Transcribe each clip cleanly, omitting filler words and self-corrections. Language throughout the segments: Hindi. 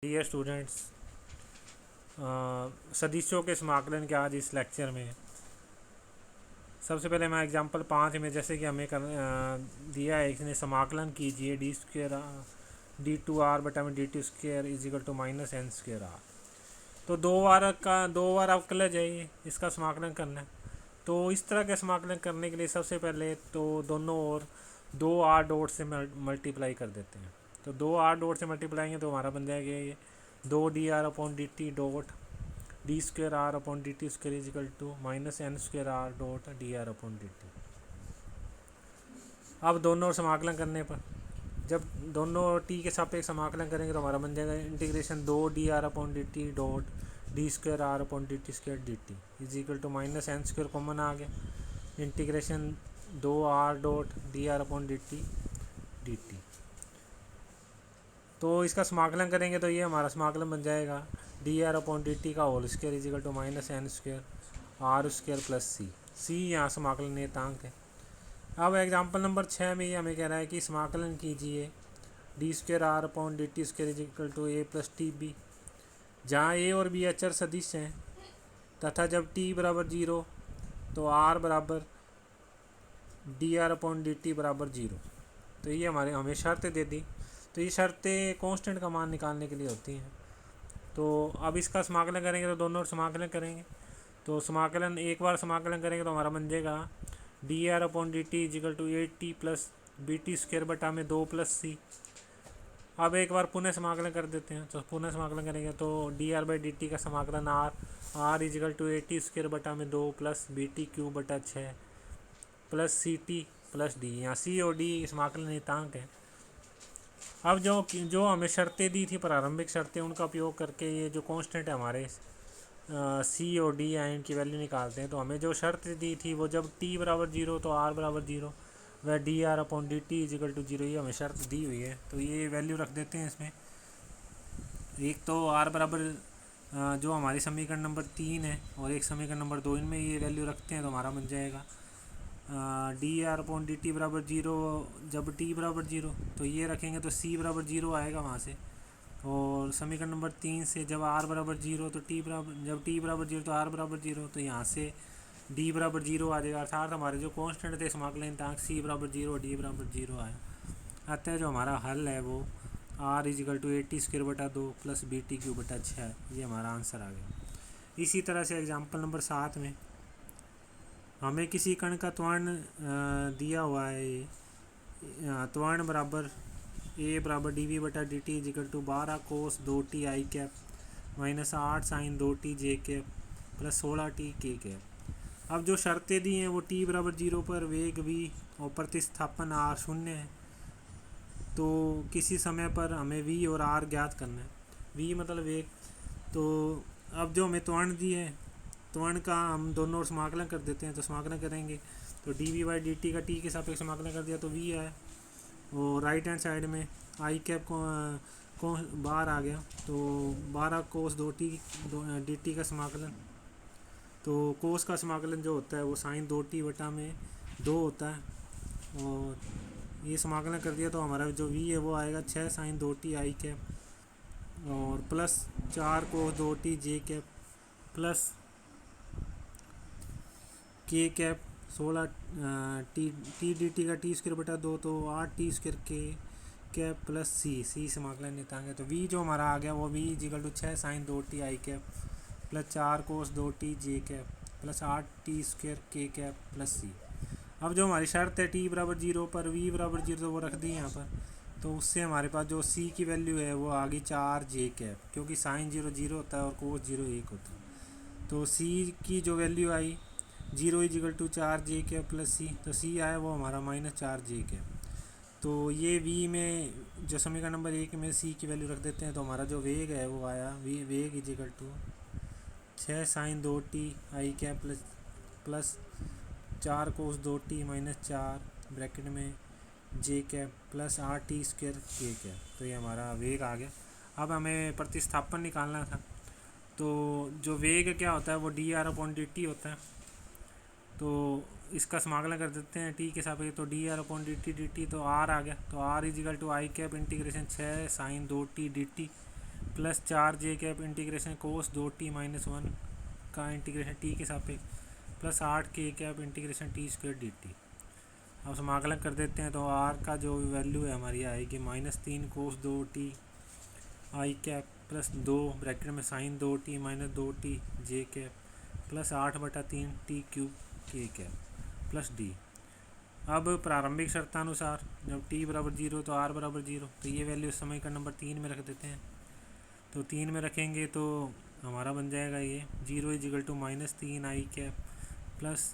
डियर स्टूडेंट्स, सदिशों के समाकलन के आज इस लेक्चर में सबसे पहले मैं एग्जांपल 5 में जैसे कि हमें दिया है, इसने समाकलन कीजिए D square D two R बटा में D T square is equal to minus N square R. तो दो बार अवकलज है, इसका समाकलन करना है। तो इस तरह के समाकलन करने के लिए सबसे पहले तो दोनों ओर दो आर डॉट से मल्टीप्लाई कर देते हैं। तो दो आर डॉट से मल्टीप्लाई तो हमारा बन जाएगा ये दो D R upon D T dot D square R upon D T square is equal to minus N square R dot D R upon D T. अब दोनों ओर समाकलन करने पर जब दोनों टी के सापेक्ष समाकलन करेंगे तो हमारा बन जाएगा इंटीग्रेशन दो D R upon D T dot D square R upon D T square D T is equal to minus N square common आ गया, इंटीग्रेशन दो R dot D R upon D T D T. तो इसका समाकलन करेंगे तो ये हमारा समाकलन बन जाएगा D R upon D T का whole square is equal to minus N square R square plus C यहाँ समाकलन नियतांक है। अब एग्जाम्पल नंबर 6 में ये हमें कह रहा है कि समाकलन कीजिए D square R upon D T square is equal to A plus T B, जहाँ ए और बी अचर सदिश हैं तथा जब टी बराबर 0 तो आर बराबर D R upon D T बराबर 0। तो ये हमें शर्त दे दी। तो ये शर्तें कांस्टेंट का मान निकालने के लिए होती हैं। तो अब इसका समाकलन करेंगे तो दोनों समाकलन करेंगे। तो समाकलन एक बार समाकलन करेंगे तो हमारा बन जाएगा D R upon D T is equal to A T plus B T square बटा में 2 प्लस सी। अब एक बार पुनः समाकलन कर देते हैं। तो पुनः समाकलन करेंगे तो D R by D T का समाकलन R is equal to A T square बटा में 2 प्लस बी टी क्यूब बटा 6 plus C T plus D. यहाँ सी और डी समाकलन नियतांक है। अब जो हमें शर्तें दी थी, प्रारंभिक शर्तें, उनका उपयोग करके ये जो कांस्टेंट है हमारे सी और डी है इनकी वैल्यू निकालते हैं। तो हमें जो शर्त दी थी वो जब टी बराबर 0 तो आर बराबर 0 वह D R upon D T is equal to 0, ये हमें शर्त दी हुई है। तो ये वैल्यू रख देते हैं इसमें। एक तो आर बराबर जो हमारी समीकरण नंबर 3 है और एक समीकरण नंबर 2, इनमें ये वैल्यू रखते हैं तो हमारा बन जाएगा D R upon D T बराबर 0 जब टी बराबर 0 तो ये रखेंगे तो सी बराबर 0 आएगा वहाँ से। और समीकरण नंबर 3 से जब आर बराबर 0 तो जब टी बराबर 0 तो आर बराबर 0, तो यहाँ से डी बराबर 0 आ जाएगा। अर्थात हमारे जो कांस्टेंट थे समाकलन नियतांक सी बराबर 0 डी बराबर 0 आया। अतः जो हमारा हल है वो आर इजिकल टू 80 स्क्वेयर बटा 2 प्लस बी टी क्यू बटा 6, ये हमारा आंसर आ गया। इसी तरह से एग्जाम्पल नंबर 7 में हमें किसी कण का त्वरण दिया हुआ है। त्वरण बराबर ए बराबर डी वी बटा D T is equal to 12 cos 2 T I cap minus 8 sine 2 T J cap plus 16 T K cap. अब जो शर्तें दी हैं वो टी बराबर 0 पर वेग वी और प्रतिस्थापन आर 0 है। तो किसी समय पर हमें वी और आर ज्ञात करना है। वी मतलब वेग। तो अब जो हमें त्वरण दी है, त्वरण का हम दोनों ओर समाकलन कर देते हैं। तो समाकलन करेंगे तो D V by D T का टी के सापेक्ष समाकलन कर दिया तो वी है, और राइट हैंड साइड में आई कैप को बाहर आ गया तो 12 कोस 2 टी डी टी का समाकलन। तो कोस का समाकलन जो होता है वो साइन 2 टी बटा में 2 होता है, और ये समाकलन कर दिया तो हमारा जो वी है वो आएगा 6 साइन 2 टी आई कैप और plus 4 cos 2 T J cap plus के कैप 16 टी डी टी का टी स्क्वेयर बटा 2 तो 8 T square K cap plus सी समाकलन नियतांक है। तो वी जो हमारा आ गया वो V is equal to 6 sine 2 T I cap plus 4 cos 2 T J cap plus 8 T square K cap plus C. अब जो हमारी शर्त है टी बराबर 0 पर वी बराबर 0 तो वो रख दी यहाँ पर। तो उससे हमारे पास जो सी की वैल्यू है वो आ गई 4 जे कैप, क्योंकि साइन 0 0 होता है और कोस 0 1 होता है। तो सी की जो value I 0 equal to 4 J cap plus C, तो सी आया वो हमारा माइनस 4 जे कैप। तो ये वी में जो समीकरण नंबर 1 में सी की वैल्यू रख देते हैं तो हमारा जो वेग है वो आया वेग is equal to 6 sine 2 T I cap plus 4 cos 2 T minus 4 bracket में J cap plus 8 T square K cap. तो ये हमारा वेग आ गया। अब हमें प्रतिस्थापन निकालना था। तो जो वेग क्या होता है वो D R upon D T होता है। तो इसका समाकलन कर देते हैं टी के सापेक्ष। तो D R upon D T तो आर आ गया। तो R is equal to I cap integration 6 sine 2 T D T plus 4 j cap integration cos 2t-1 का इंटीग्रेशन टी के सापेक्ष plus 8 k cap integration t²dt। अब समाकलन कर देते हैं तो आर का जो वैल्यू है हमारी आएगी -3 cos 2t I cap plus 2 bracket में sign 2t - 2t J cap plus 8/3 t³ के कैप प्लस डी। अब प्रारंभिक शर्तानुसार जब t बराबर 0 तो r बराबर 0, तो ये वैल्यू समीकरण नंबर 3 में रख देते हैं। तो 3 में रखेंगे तो हमारा बन जाएगा ये 0 = -3 आई कैप प्लस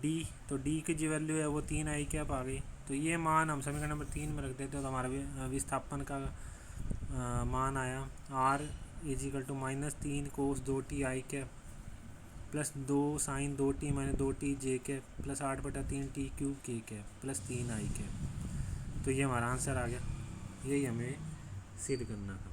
डी। तो डी की जो वैल्यू है वो 3 आई कैप आ गई। तो ये मान हम समीकरण नंबर 3 में रख देते हैं तो हमारा विस्थापन का मान आया r = -3 cos 2t I cap plus 2 sine 2t - 2t J cap plus 8/3 t³ के कैप प्लस 3 आई कैप। तो ये हमारा आंसर आ गया। यही हमें सिद्ध करना था।